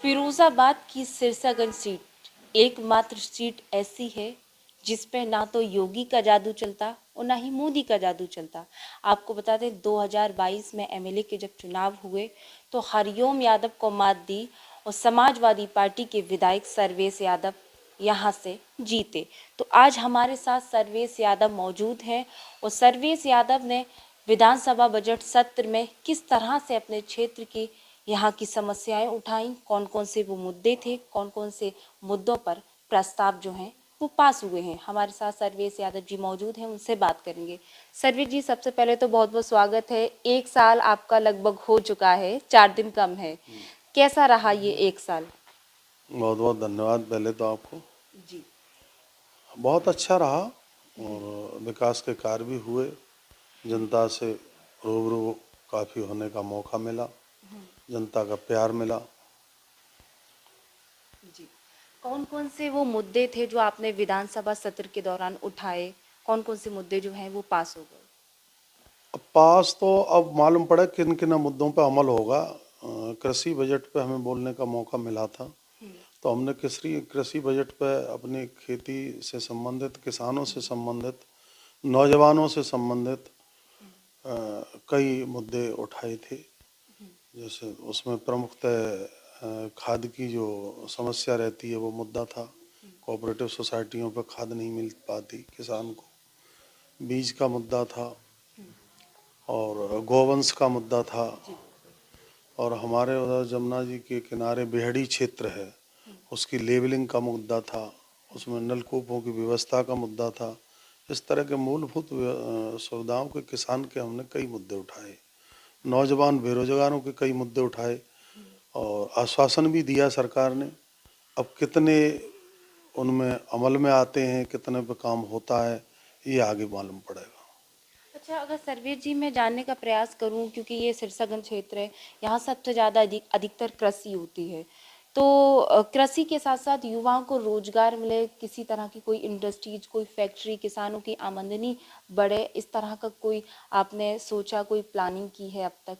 फिरोजाबाद की सिरसागंज सीट एकमात्र सीट ऐसी है जिस पे ना तो योगी का जादू चलता और ना ही मोदी का जादू चलता। आपको बता दें 2022 में एमएलए के जब चुनाव हुए तो हरिओम यादव को मात दी और समाजवादी पार्टी के विधायक सर्वेश यादव यहाँ से जीते। तो आज हमारे साथ सर्वेश यादव मौजूद हैं और सर्वेश यादव ने विधानसभा बजट सत्र में किस तरह से अपने क्षेत्र की यहाँ की समस्याएं उठाई, कौन कौन से वो मुद्दे थे, कौन कौन से मुद्दों पर प्रस्ताव जो हैं वो पास हुए हैं। हमारे साथ सर्वेश यादव जी मौजूद हैं, उनसे बात करेंगे। सर्वेश जी, सबसे पहले तो बहुत बहुत स्वागत है। 1 साल आपका लगभग हो चुका है, 4 दिन कम है। कैसा रहा ये 1 साल? बहुत बहुत धन्यवाद पहले तो आपको। जी बहुत अच्छा रहा और विकास के कार्य भी हुए, जनता से रूबरू काफ़ी होने का मौका मिला, जनता का प्यार मिला। जी, कौन कौन से वो मुद्दे थे जो आपने विधानसभा सत्र के दौरान उठाए? कौन कौन से मुद्दे जो हैं वो पास हो गए? अब पास तो अब मालूम पड़ा किन किन मुद्दों पर अमल होगा। कृषि बजट पे हमें बोलने का मौका मिला था, तो हमने कृषि बजट पर अपनी खेती से संबंधित, किसानों से संबंधित, नौजवानों से संबंधित कई मुद्दे उठाए थे। जैसे उसमें प्रमुखतः खाद की जो समस्या रहती है वो मुद्दा था। कोऑपरेटिव सोसाइटियों पर खाद नहीं मिल पाती किसान को, बीज का मुद्दा था और गोवंश का मुद्दा था। और हमारे उधर जमुना जी के किनारे बेहड़ी क्षेत्र है, उसकी लेवलिंग का मुद्दा था, उसमें नलकूपों की व्यवस्था का मुद्दा था। इस तरह के मूलभूत सुविधाओं के किसान के हमने कई मुद्दे उठाए। नौजवान बेरोजगारों के कई मुद्दे उठाए और आश्वासन भी दिया सरकार ने। अब कितने उनमें अमल में आते हैं, कितने पे काम होता है, ये आगे मालूम पड़ेगा। अच्छा, अगर सर्वेश जी मैं जानने का प्रयास करूं, क्योंकि ये सिरसागंज क्षेत्र है, यहाँ सबसे ज़्यादा अधिकतर कृषि होती है, तो कृषि के साथ साथ युवाओं को रोजगार मिले, किसी तरह की कोई इंडस्ट्रीज, कोई फैक्ट्री, किसानों की आमदनी बढ़े, इस तरह का कोई आपने सोचा, कोई प्लानिंग की है अब तक?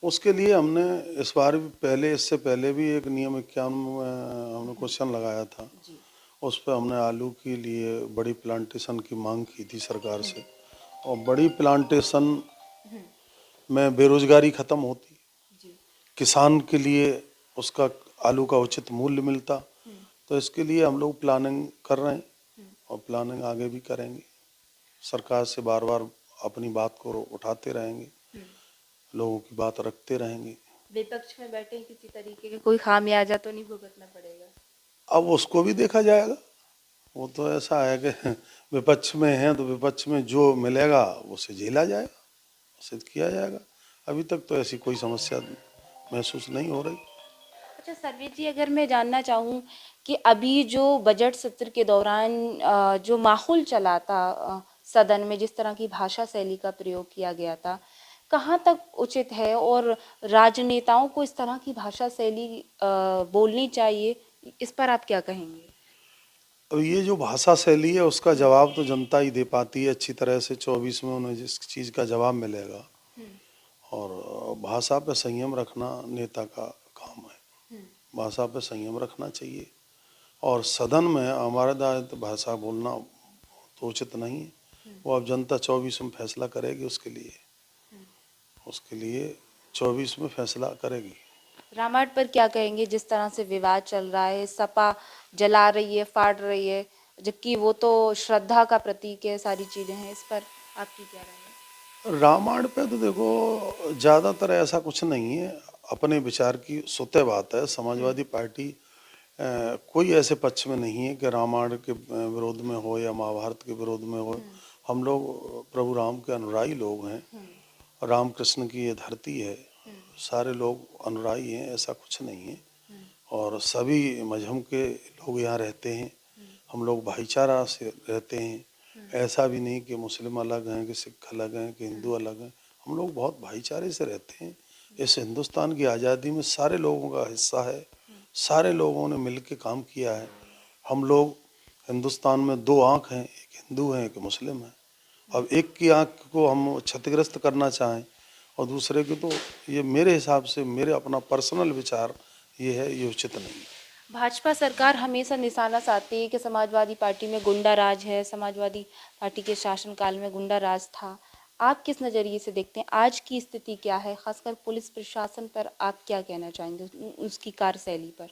उसके लिए हमने इस बार भी पहले, इससे पहले भी एक नियम 51 में हमने क्वेश्चन लगाया था। जी उस पर हमने आलू के लिए बड़ी प्लांटेशन की मांग की थी सरकार से, और बड़ी प्लांटेशन में बेरोजगारी खत्म होती, जी किसान के लिए उसका आलू का उचित मूल्य मिलता। तो इसके लिए हम लोग प्लानिंग कर रहे हैं और प्लानिंग आगे भी करेंगे। सरकार से बार बार अपनी बात को उठाते रहेंगे, लोगों की बात रखते रहेंगे। विपक्ष में बैठे किसी तरीके का कोई खामियाजा तो नहीं भुगतना पड़ेगा? अब उसको भी देखा जाएगा। वो तो ऐसा है कि विपक्ष में हैं तो विपक्ष में जो मिलेगा उसे झेला जाएगा, उसे किया जाएगा। अभी तक तो ऐसी कोई समस्या महसूस नहीं हो रही। अच्छा सर्वेश जी, अगर मैं जानना चाहूँ कि अभी जो बजट सत्र के दौरान जो माहौल चला था सदन में, जिस तरह की भाषा शैली का प्रयोग किया गया था, कहाँ तक उचित है और राजनेताओं को इस तरह की भाषा शैली बोलनी चाहिए, इस पर आप क्या कहेंगे? अब ये जो भाषा शैली है उसका जवाब तो जनता ही दे पाती है अच्छी तरह से। 24 में उन्हें जिस चीज़ का जवाब मिलेगा, और भाषा पे संयम रखना नेता का काम है। भाषा पे संयम रखना चाहिए, और सदन में हमारे दायित्व भाषा बोलना तो उचित नहीं है। वो अब जनता 24 में फैसला करेगी, उसके लिए 24 में फैसला करेगी। रामायण पर क्या कहेंगे? जिस तरह से विवाद चल रहा है, सपा जला रही है, फाड़ रही है, जबकि वो तो श्रद्धा का प्रतीक है, सारी चीजें हैं, इस पर आपकी क्या राय है? रामायण पे तो देखो ज़्यादातर ऐसा कुछ नहीं है, अपने विचार की स्वतः बात है। समाजवादी पार्टी कोई ऐसे पक्ष में नहीं है कि रामायण के विरोध में हो या महाभारत के विरोध में हो। हम लोग प्रभु राम के अनुयायी लोग हैं, राम कृष्ण की ये धरती है, सारे लोग अनुयायी हैं, ऐसा कुछ नहीं है। और सभी मजहब के लोग यहाँ रहते हैं, हम लोग भाईचारा से रहते हैं। ऐसा भी नहीं कि मुस्लिम अलग हैं, कि सिख अलग हैं, कि हिंदू अलग हैं। हम लोग बहुत भाईचारे से रहते हैं। इस हिंदुस्तान की आज़ादी में सारे लोगों का हिस्सा है, सारे लोगों ने मिल के काम किया है। हम लोग हिंदुस्तान में दो आँख हैं, एक हिंदू है, एक मुस्लिम है। अब एक की आँख को हम क्षतिग्रस्त करना चाहें और दूसरे की, तो ये मेरे हिसाब से, मेरे अपना पर्सनल विचार ये है, ये उचित नहीं है। भाजपा सरकार हमेशा निशाना साधती है कि समाजवादी पार्टी में गुंडा राज है, समाजवादी पार्टी के शासनकाल में गुंडा राज था। आप किस नज़रिए से देखते हैं आज की स्थिति क्या है, खासकर पुलिस प्रशासन पर आप क्या कहना चाहेंगे, उसकी कार्यशैली पर?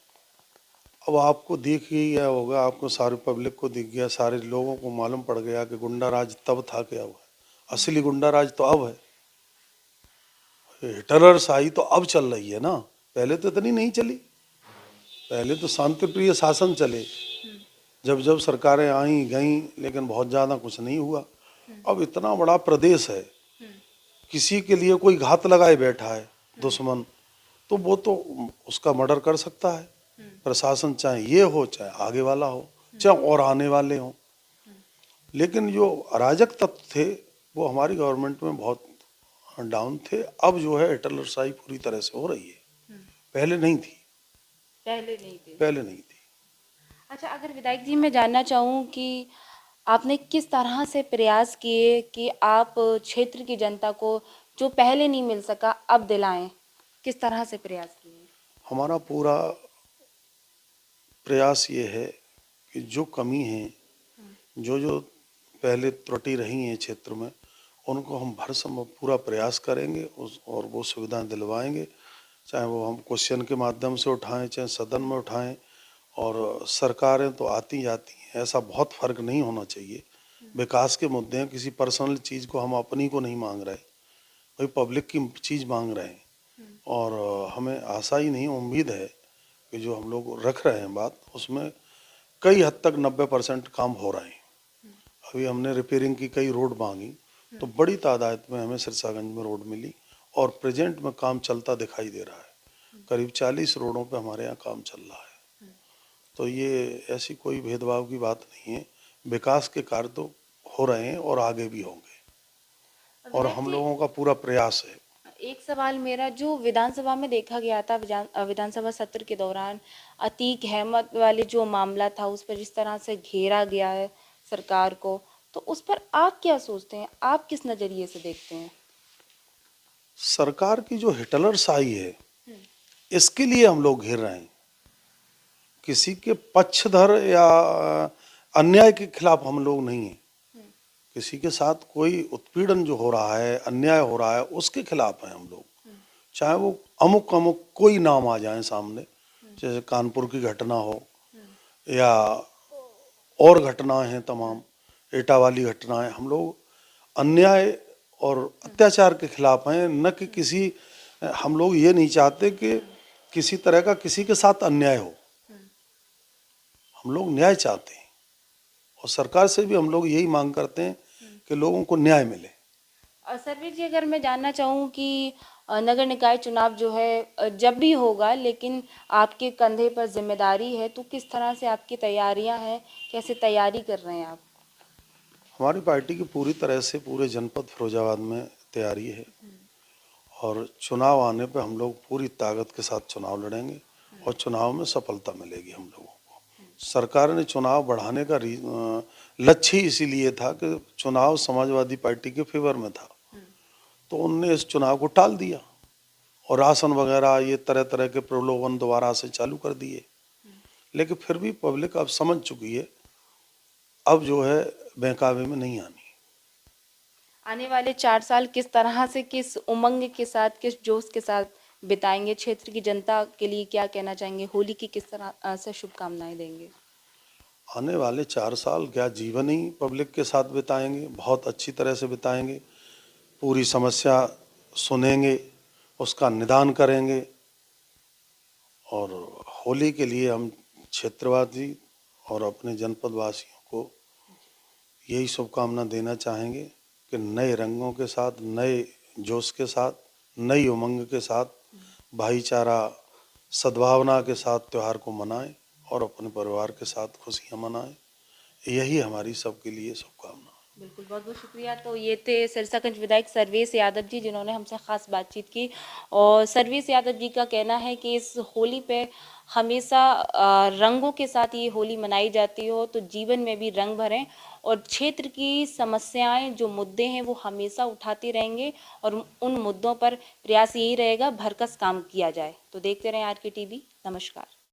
अब आपको दिख ही गया होगा, आपको सारी पब्लिक को दिख गया, सारे लोगों को मालूम पड़ गया कि गुंडा राज तब था कि अब है। असली गुंडा राज तो अब है। हिटलर शाही तो अब चल रही है ना, पहले तो इतनी नहीं चली। पहले तो शांति प्रिय शासन चले, जब जब सरकारें आई गईं, लेकिन बहुत ज़्यादा कुछ नहीं हुआ। अब इतना बड़ा प्रदेश है, किसी के लिए कोई घात लगाए बैठा है दुश्मन, तो वो तो उसका मर्डर कर सकता है प्रशासन, चाहे ये हो चाहे आगे वाला हो चाहे और आने वाले हों। लेकिन जो अराजक तत्व थे वो हमारी गवर्नमेंट में बहुत डाउन थे। अब जो है हिटलरशाही पूरी तरह से हो रही है, पहले नहीं थी। पहले नहीं थी। अच्छा, अगर विधायक जी मैं जानना चाहूँ कि आपने किस तरह से प्रयास किए कि आप क्षेत्र की जनता को जो पहले नहीं मिल सका अब दिलाएं, किस तरह से प्रयास किए? हमारा पूरा प्रयास ये है कि जो कमी है, जो जो पहले त्रुटि रही हैं क्षेत्र में, उनको हम भर संभव पूरा प्रयास करेंगे उस और वो सुविधाएं दिलवाएंगे, चाहे वो हम क्वेश्चन के माध्यम से उठाएं चाहे सदन में उठाएं। और सरकारें तो आती जाती हैं, ऐसा बहुत फर्क नहीं होना चाहिए। विकास के मुद्दे हैं, किसी पर्सनल चीज़ को हम अपनी को नहीं मांग रहे, भाई पब्लिक की चीज़ मांग रहे हैं। और हमें आशा ही नहीं, उम्मीद है कि जो हम लोग रख रहे हैं बात, उसमें कई हद तक 90% काम हो रहे हैं। अभी हमने रिपेयरिंग की कई रोड मांगी, तो बड़ी तादाद में हमें सिरसागंज में रोड मिली और प्रेजेंट में काम चलता दिखाई दे रहा है। करीब 40 रोडों पे हमारे यहाँ काम चल रहा है। तो ये ऐसी कोई भेदभाव की बात नहीं है, विकास के कार्य तो हो रहे हैं और आगे भी होंगे, और हम लोगों का पूरा प्रयास है। एक सवाल मेरा, जो विधानसभा में देखा गया था, विधानसभा सत्र के दौरान अतीक अहमद वाले जो मामला था उस पर जिस तरह से घेरा गया है सरकार को, तो उस पर आप क्या सोचते हैं, आप किस नज़रिए से देखते हैं? सरकार की जो हिटलरशाही है, इसके लिए हम लोग घेर रहे हैं। किसी के पक्षधर या अन्याय के खिलाफ हम लोग नहीं हैं। किसी के साथ कोई उत्पीड़न जो हो रहा है, अन्याय हो रहा है, उसके खिलाफ हैं हम लोग। चाहे वो अमुक अमुक कोई नाम आ जाए सामने, जैसे कानपुर की घटना हो या और घटनाएं हैं तमाम, एटा वाली घटनाएं, हम लोग अन्याय और अत्याचार के खिलाफ हैं, न कि किसी, हम लोग ये नहीं चाहते कि किसी तरह का किसी के साथ अन्याय हो। हम लोग न्याय चाहते हैं और सरकार से भी हम लोग यही मांग करते हैं कि लोगों को न्याय मिले। और सर्वेश जी, अगर मैं जानना चाहूँ कि नगर निकाय चुनाव जो है जब भी होगा, लेकिन आपके कंधे पर जिम्मेदारी है, तो किस तरह से आपकी तैयारियां हैं, कैसे तैयारी कर रहे हैं आप? हमारी पार्टी की पूरी तरह से पूरे जनपद फिरोजाबाद में तैयारी है और चुनाव आने पे हम लोग पूरी ताकत के साथ चुनाव लड़ेंगे और चुनाव में सफलता मिलेगी हम लोगों को। सरकार ने चुनाव बढ़ाने का लक्ष्य ही इसीलिए था कि चुनाव समाजवादी पार्टी के फेवर में था, तो उनने इस चुनाव को टाल दिया और राशन वगैरह ये तरह तरह के प्रलोभन दोबारा से चालू कर दिए। लेकिन फिर भी पब्लिक अब समझ चुकी है, अब जो है बहकावे में नहीं आनी। आने वाले 4 साल किस तरह से, किस उमंग के साथ, किस जोश के साथ बिताएंगे, क्षेत्र की जनता के लिए क्या कहना चाहेंगे, होली की किस तरह से शुभकामनाएं देंगे? आने वाले 4 साल क्या जीवन ही पब्लिक के साथ बिताएंगे, बहुत अच्छी तरह से बिताएंगे। पूरी समस्या सुनेंगे, उसका निदान करेंगे और होली के लिए हम क्षेत्रवासी और अपने जनपद वासियों को यही शुभकामना देना चाहेंगे कि नए रंगों के साथ, नए जोश के साथ, नई उमंग के साथ, भाईचारा सद्भावना के साथ त्यौहार को मनाएं और अपने परिवार के साथ खुशियां मनाएं। यही हमारी सबके लिए शुभकामना। बिल्कुल, बहुत बहुत शुक्रिया। तो ये थे सिरसागंज विधायक सर्वेश यादव जी, जिन्होंने हमसे ख़ास बातचीत की। और सर्वेश यादव जी का कहना है कि इस होली पे हमेशा रंगों के साथ ये होली मनाई जाती हो, तो जीवन में भी रंग भरें और क्षेत्र की समस्याएं, जो मुद्दे हैं, वो हमेशा उठाते रहेंगे और उन मुद्दों पर प्रयास यही रहेगा भरकस काम किया जाए। तो देखते रहें RK TV। नमस्कार।